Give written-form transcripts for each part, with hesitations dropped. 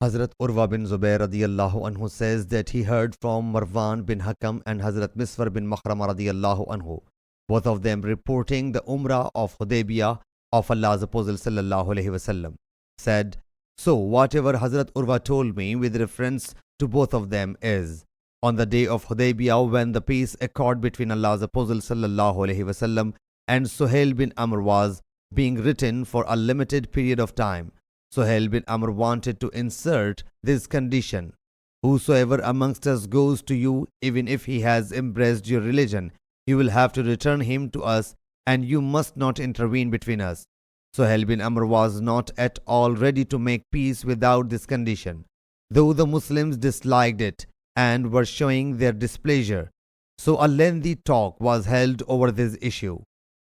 Hazrat Urwa bin Zubair radiyallahu anhu says that he heard from Marwan bin Hakam and Hazrat Miswar bin Makhrama radiyallahu anhu, both of them reporting the Umrah of Hudaybiyah of Allah's Apostle sallallahu alaihi wasallam, said, so whatever Hazrat Urwa told me with reference to both of them is, on the day of Hudaybiyah when the peace accord between Allah's Apostle sallallahu alaihi wasallam and Suhail bin Amr was being written for a limited period of time, Suhail bin Amr wanted to insert this condition: whosoever amongst us goes to you, even if he has embraced your religion, you will have to return him to us and you must not intervene between us. Suhail bin Amr was not at all ready to make peace without this condition, though the Muslims disliked it and were showing their displeasure. So a lengthy talk was held over this issue.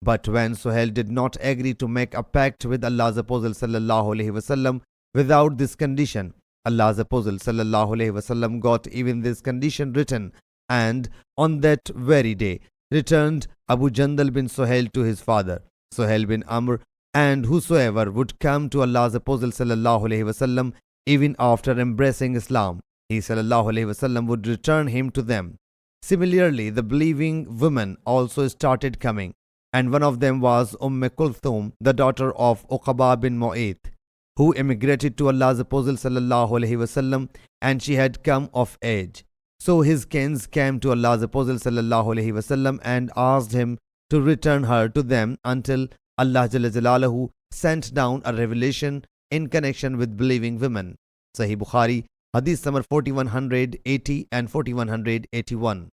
But when Suhail did not agree to make a pact with Allah's Apostle sallallahu alaihi wasallam without this condition, Allah's Apostle sallallahu alaihi wasallam got even this condition written, and on that very day returned Abu Jandal bin Suhail to his father, Suhail bin Amr, and whosoever would come to Allah's Apostle sallallahu alaihi wasallam even after embracing Islam, he sallallahu alaihi wasallam would return him to them. Similarly, the believing women also started coming, and one of them was Kulthum, the daughter of Uqaba bin Mu'ayth, who emigrated to Allah's Apostle sallallahu alaihi wasallam, and she had come of age. So his kins came to Allah's Apostle sallallahu alaihi wasallam and asked him to return her to them until Allah Jalla Jalaluhu sent down a revelation in connection with believing women. Sahih Bukhari, Hadith number 4180 and 4181.